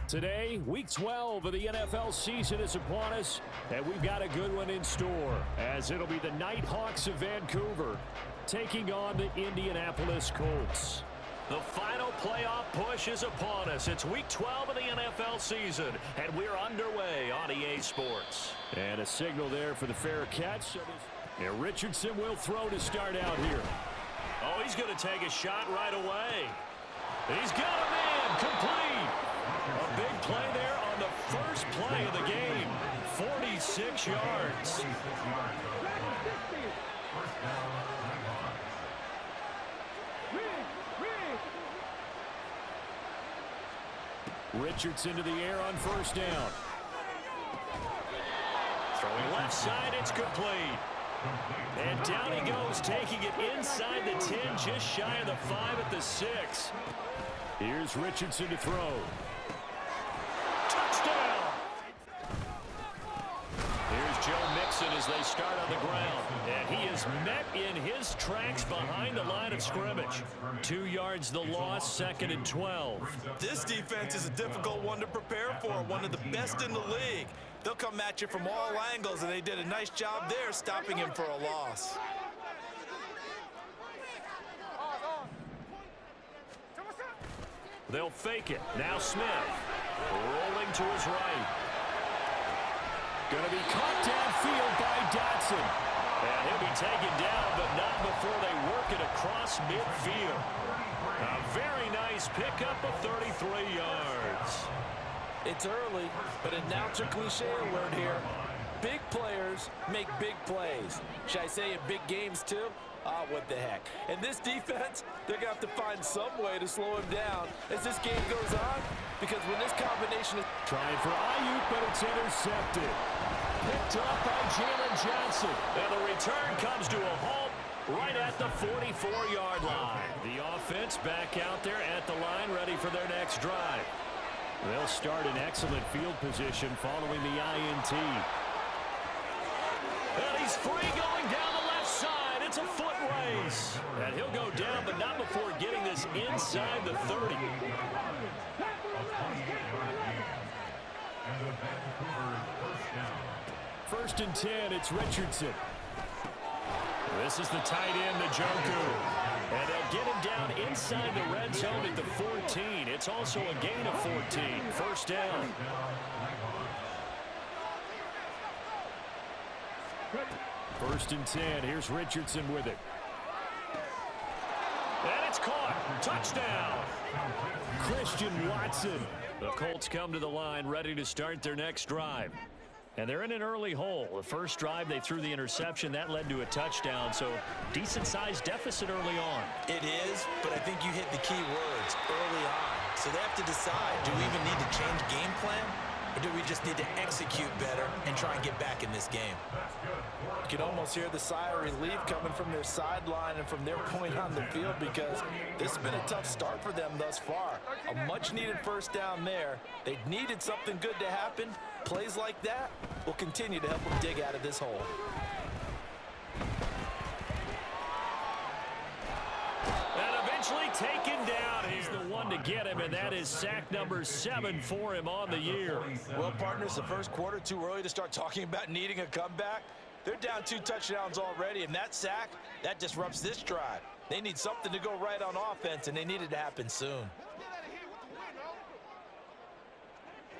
Today, Week 12 of the NFL season is upon us, and we've got a good one in store, as it'll be the Nighthawks of Vancouver taking on the Indianapolis Colts. The final playoff push is upon us. It's Week 12 of the NFL season, and we're underway on EA Sports. And a signal there for the fair catch. And Richardson will throw to start out here. Oh, he's going to take a shot right away. He's got a man complete. A big play there on the first play of the game. 46 yards. Richardson to the air on first down. Throwing left side, it's complete. And down he goes, taking it inside the 10, just shy of the 5 at the 6. Here's Richardson to throw. Touchdown! Here's Joe Mixon as they start on the ground. And he is met in his tracks behind the line of scrimmage. 2 yards the loss, 2nd and 12. This defense is a difficult one to prepare for, one of the best in the league. They'll come at you from all angles, and they did a nice job there stopping him for a loss. They'll fake it. Now Smith rolling to his right. Going to be caught downfield by Dotson. And he'll be taken down, but not before they work it across midfield. A very nice pickup of 33 yards. It's early, but announcer cliche alert here. Big players make big plays. Should I say in big games too? Ah, what the heck. And this defense, they're going to have to find some way to slow him down as this game goes on, because when this combination is... Trying for Ayuk, but it's intercepted. Picked up by Jalen Johnson. And the return comes to a halt right at the 44-yard line. The offense back out there at the line, ready for their next drive. They'll start in excellent field position following the INT. And he's free going down the left side. It's a foot race. And he'll go down, but not before getting this inside the 30. First and 10, it's Richardson. This is the tight end, Njoku. And they'll get him down inside the red zone at the 14. It's also a gain of 14. First down. First and 10. Here's Richardson with it. And it's caught. Touchdown. Christian Watson. The Colts come to the line ready to start their next drive. And they're in an early hole. The first drive, they threw the interception. That led to a touchdown, so decent-sized deficit early on. It is, but I think you hit the key words, early on. So they have to decide, do we even need to change game plan, or do we just need to execute better and try and get back in this game? You can almost hear the sigh of relief coming from their sideline and from their point on the field, because this has been a tough start for them thus far. A much-needed first down there. They needed something good to happen. Plays like that will continue to help them dig out of this hole. And eventually taken down. He's the one to get him, and that is sack number 7 for him on the year. Well, partners, the first quarter, too early to start talking about needing a comeback. They're down 2 touchdowns already, and that sack, that disrupts this drive. They need something to go right on offense, and they need it to happen soon.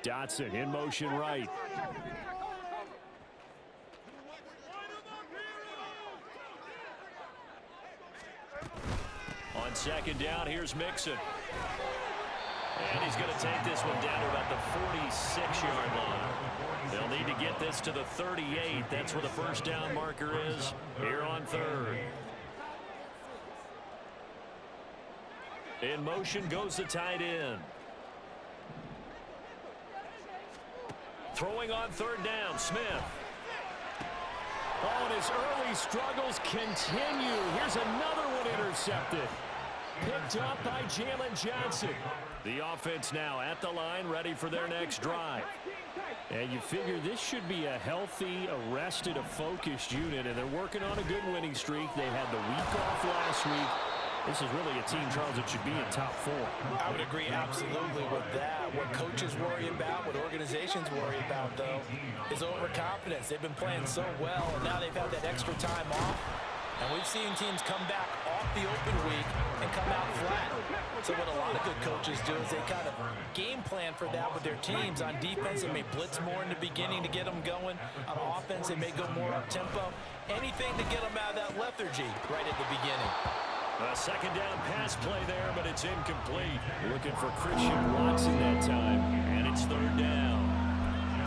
Dotson in motion right. On second down, here's Mixon. And he's going to take this one down to about the 46-yard line. They'll need to get this to the 38. That's where the first down marker is here on third. In motion goes the tight end. Throwing on third down, Smith. Oh, and his early struggles continue. Here's another one intercepted. Picked up by Jalen Johnson. The offense now at the line, ready for their next drive. And you figure this should be a healthy, a focused unit, and they're working on a good winning streak. They had the week off last week, This is really a team, Charles, that should be in top 4. I would agree absolutely with that. What coaches worry about, what organizations worry about, though, is overconfidence. They've been playing so well, and now they've had that extra time off. And we've seen teams come back off the open week and come out flat. So what a lot of good coaches do is they kind of game plan for that with their teams. On defense, they may blitz more in the beginning to get them going. On offense, they may go more up-tempo. Anything to get them out of that lethargy right at the beginning. A second down pass play there, but it's incomplete. Looking for Christian Watson that time, and it's third down.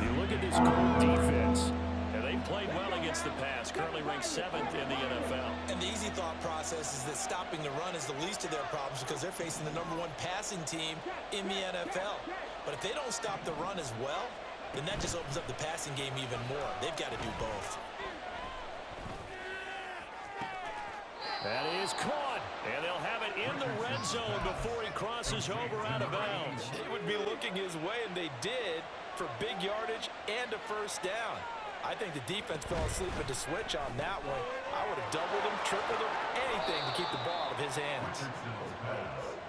You look at this Colt defense. They played well against the pass, currently ranked 7th in the NFL. And the easy thought process is that stopping the run is the least of their problems because they're facing the #1 passing team in the NFL. But if they don't stop the run as well, then that just opens up the passing game even more. They've got to do both. That is caught, and they'll have it in the red zone before he crosses over out of bounds. They would be looking his way, and they did, for big yardage and a first down. I think the defense fell asleep at the switch on that one. I would have doubled him, tripled him, anything to keep the ball out of his hands.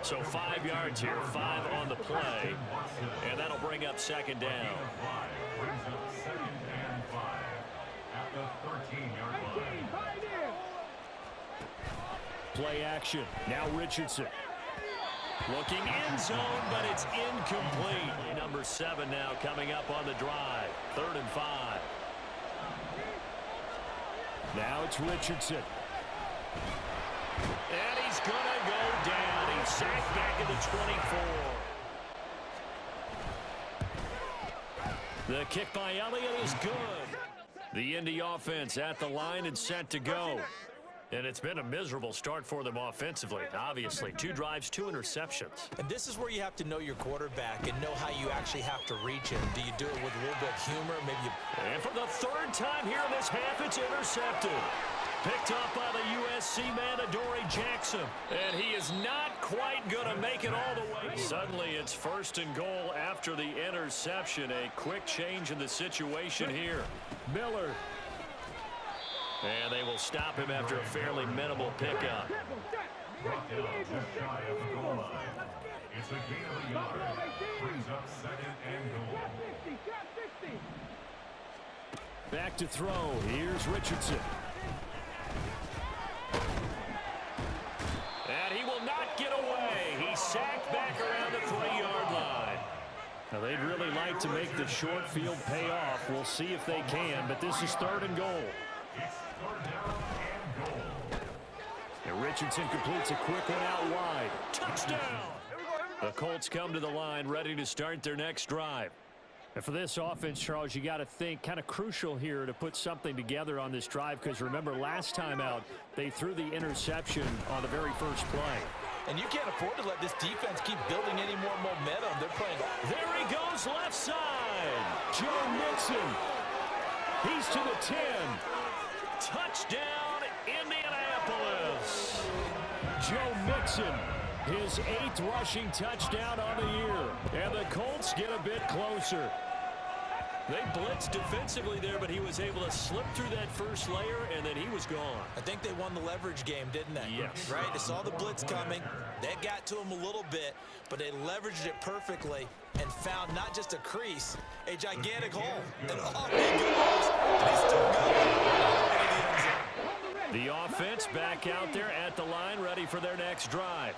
So 5 yards here, 5 on the play, and that'll bring up second down. Play action. Now Richardson. Looking end zone, but it's incomplete. Number 7 now coming up on the drive. 3rd and 5. Now it's Richardson. And he's going to go down. He's sacked back at the 24. The kick by Elliott is good. The Indy offense at the line and set to go. And it's been a miserable start for them offensively. Obviously, 2 drives, 2 interceptions. And this is where you have to know your quarterback and know how you actually have to reach him. Do you do it with a little bit of humor? Maybe you... And for the 3rd time here in this half, it's intercepted. Picked up by the USC man, Adoree Jackson. And he is not quite going to make it all the way. Suddenly, it's 1st and goal after the interception. A quick change in the situation here. Miller. And they will stop him after a fairly minimal pickup. It's a gain of a yard. Brings up 2nd and goal. Back to throw. Here's Richardson. And he will not get away. He's sacked back around the 3-yard line. Now, they'd really like to make the short field pay off. We'll see if they can, but this is 3rd and goal. And Richardson completes a quick one out wide. Touchdown! The Colts come to the line, ready to start their next drive. And for this offense, Charles, you got to think kind of crucial here to put something together on this drive, because remember, last time out, they threw the interception on the very first play. And you can't afford to let this defense keep building any more momentum. They're playing. There he goes, left side. Joe Mixon. He's to the 10. Touchdown, Indianapolis. Joe Mixon, his 8th rushing touchdown on the year. And the Colts get a bit closer. They blitzed defensively there, but he was able to slip through that first layer, and then he was gone. I think they won the leverage game, didn't they? Yes. Right? They saw the blitz coming. That got to him a little bit, but they leveraged it perfectly and found not just a crease, a gigantic hole. And off he goes, and he's still going. The offense back out there at the line, ready for their next drive.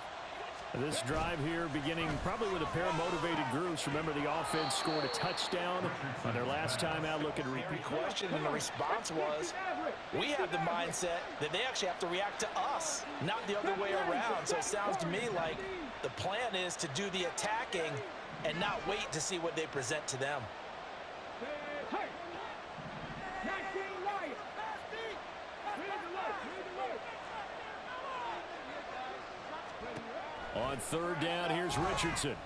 This drive here beginning probably with a pair of motivated groups. Remember, the offense scored a touchdown on their last time out. Looking to repeat. Question, and the response was, we have the mindset that they actually have to react to us, not the other way around. So it sounds to me like the plan is to do the attacking and not wait to see what they present to them. On 3rd down, here's Richardson.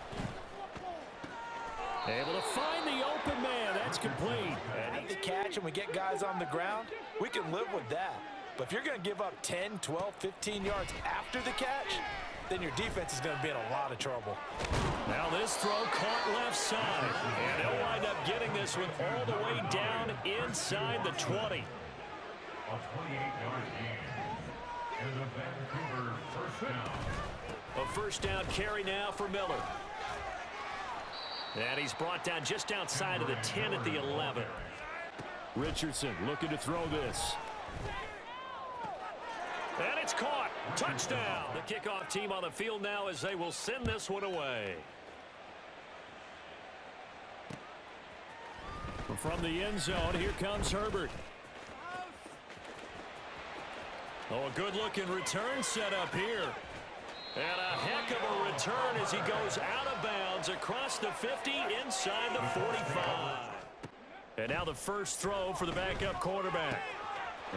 Able to find the open man. That's complete. And the catch and we get guys on the ground, we can live with that. But if you're going to give up 10, 12, 15 yards after the catch, then your defense is going to be in a lot of trouble. Now this throw caught left side. And they'll wind up getting this one all the way down inside the 20. A 28-yard gain. And the Vancouver first down. A first down carry now for Miller. And he's brought down just outside of the 10 at the 11. Richardson looking to throw this. And it's caught. Touchdown. The kickoff team on the field now as they will send this one away. From the end zone, here comes Herbert. Oh, a good-looking return set up here. And a heck of a return as he goes out of bounds across the 50 inside the 45. And now the first throw for the backup quarterback.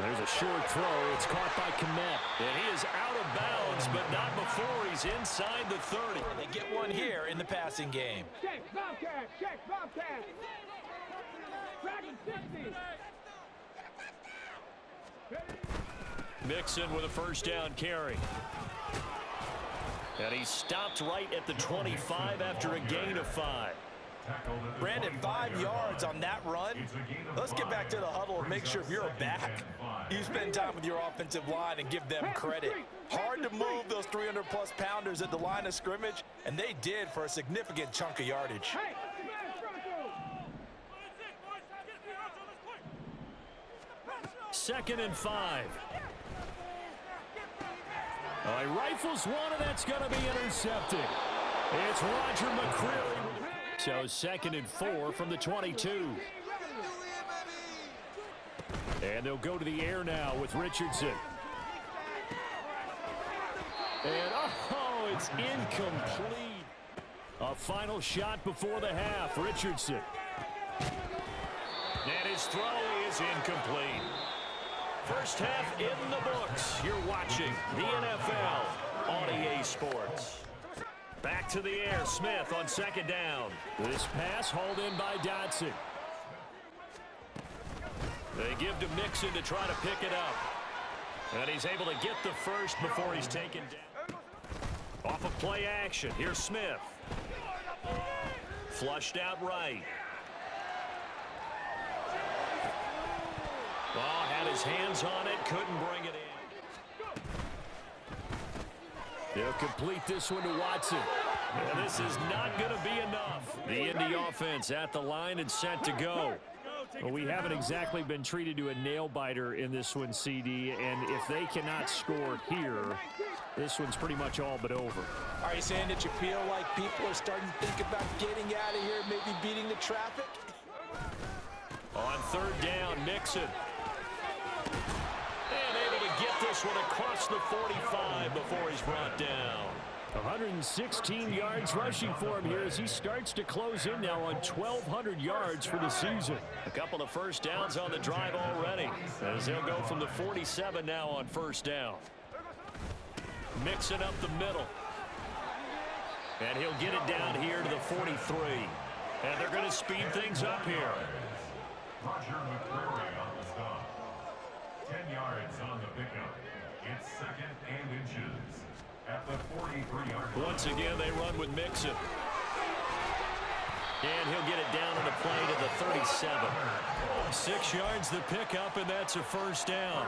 There's a short throw. It's caught by Kmet. And he is out of bounds, but not before he's inside the 30. They get one here in the passing game. Check, Bobcat, check, Bobcat. Dragon 60. Mixon with a first down carry. And he stopped right at the 25 after a gain of 5. Brandon, 5 yards on that run. Let's get back to the huddle and make sure you're back. You spend time with your offensive line and give them credit. Hard to move those 300-plus pounders at the line of scrimmage, and they did for a significant chunk of yardage. Second and 5. Oh, he rifles one, and that's going to be intercepted. It's Roger McCreary. So second and 4 from the 22. And they'll go to the air now with Richardson. And, oh, it's incomplete. A final shot before the half. Richardson. And his throw is incomplete. First half in the books. You're watching the NFL on EA Sports. Back to the air. Smith on second down. This pass hauled in by Dotson. They give to Mixon to try to pick it up. And he's able to get the first before he's taken down. Off of play action. Here's Smith. Flushed out right. Oh, had his hands on it. Couldn't bring it in. They'll complete this one to Watson. And this is not going to be enough. The Indy offense at the line and set to go. Well, we haven't exactly been treated to a nail-biter in this one, CD. And if they cannot score here, this one's pretty much all but over. Are you saying that you feel like people are starting to think about getting out of here, maybe beating the traffic? On third down, Mixon. And able to get this one across the 45 before he's brought down. 116 yards rushing for him here as he starts to close in now on 1,200 yards for the season. A couple of first downs on the drive already as they'll go from the 47 now on first down. Mixing up the middle. And he'll get it down here to the 43. And they're going to speed things up here. Roger McCreary on the stop. 10 yards on the pickup. It's second and inches at the 43-yard line. Once again, they run with Mixon. And he'll get it down on the play to the 37. 6 yards the pickup, and that's a first down.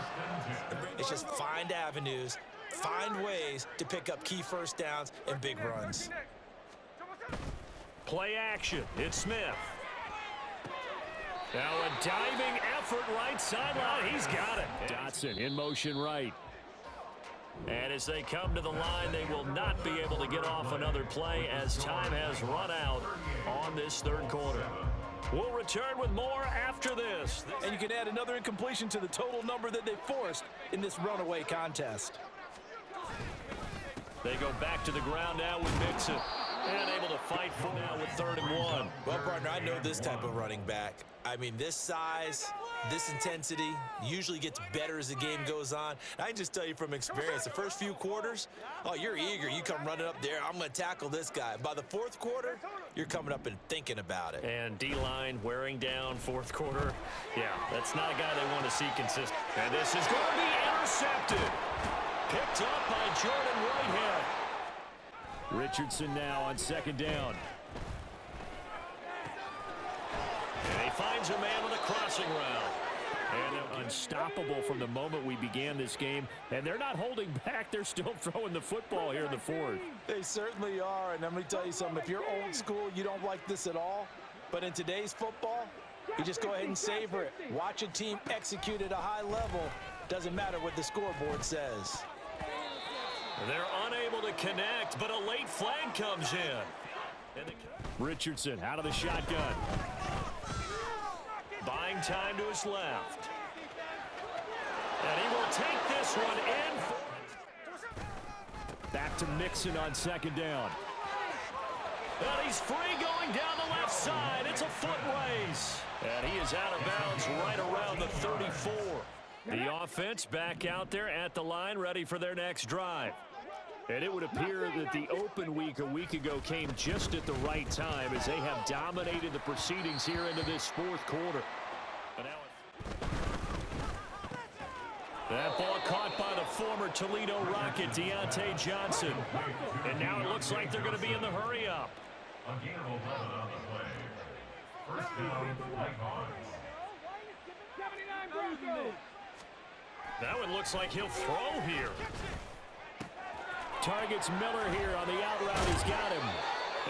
It's just find avenues, find ways to pick up key first downs and big runs. Play action. It's Smith. Now a diving effort right sideline. He's got it. Dotson in motion right. And as they come to the line, they will not be able to get off another play as time has run out on this third quarter. We'll return with more after this. And you can add another incompletion to the total number that they forced in this runaway contest. They go back to the ground now with Mixon. And able to fight for now with 3rd and 1. Well, partner, I know this type of running back. I mean, this size, this intensity usually gets better as the game goes on. I can just tell you from experience, the first few quarters, oh, you're eager. You come running up there, I'm going to tackle this guy. By the 4th quarter, you're coming up and thinking about it. And D-line wearing down 4th quarter. Yeah, that's not a guy they want to see consistent. And this is going to be intercepted. Picked up by Jordan Whitehead. Richardson now on 2nd down. And he finds a man with a crossing route. And unstoppable from the moment we began this game. And they're not holding back. They're still throwing the football here in the fourth. They certainly are. And let me tell you something. If you're old school, you don't like this at all. But in today's football, you just go ahead and savor it. Watch a team execute at a high level. Doesn't matter what the scoreboard says. They're unable to connect, but a late flag comes in. And Richardson out of the shotgun. Buying time to his left. And he will take this one in. Back to Mixon on second down. And he's free going down the left side. It's a foot race. And he is out of bounds right around the 34. The offense back out there at the line, ready for their next drive. And it would appear that the open week a week ago came just at the right time as they have dominated the proceedings here into this fourth quarter. That ball caught by the former Toledo Rocket, Deontay Johnson. And now it looks like they're going to be in the hurry-up. A gain of 11 on the play. First down, Nighthawks. That one looks like he'll throw here. Targets Miller here on the out route. He's got him.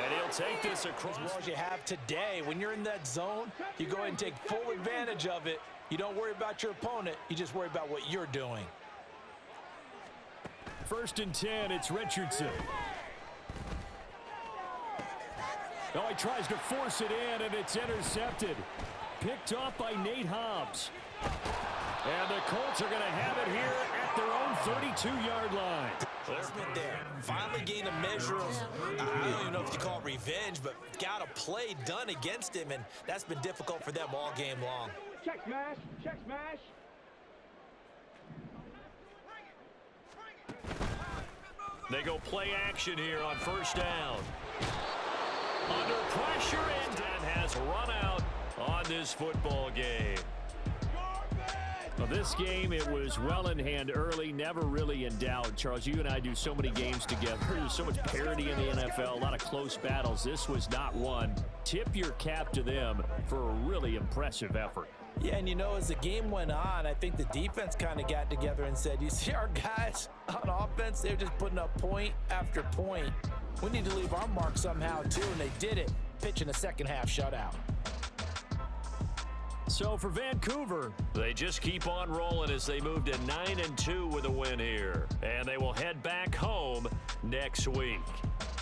And he'll take this across. As well as you have today, when you're in that zone, you go ahead and take full advantage of it. You don't worry about your opponent. You just worry about what you're doing. 1st and 10, it's Richardson. Oh, he tries to force it in, and it's intercepted. Picked off by Nate Hobbs. And the Colts are going to have it here at their own 32-yard line. Smith there finally gained a measure of, I don't even know if you call it revenge, but got a play done against him, and that's been difficult for them all game long. Check smash, check smash. They go play action here on 1st down. Under pressure, and Dan has run out on this football game. Well, this game, it was well in hand early, never really in doubt. Charles, you and I do so many games together. There's so much parity in the NFL, a lot of close battles. This was not one. Tip your cap to them for a really impressive effort. Yeah, and you know, as the game went on, I think the defense kind of got together and said, you see our guys on offense, they're just putting up point after point. We need to leave our mark somehow, too, and they did it, pitching a second-half shutout. So for Vancouver, they just keep on rolling as they move to 9-2 with a win here. And they will head back home next week.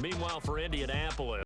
Meanwhile, for Indianapolis,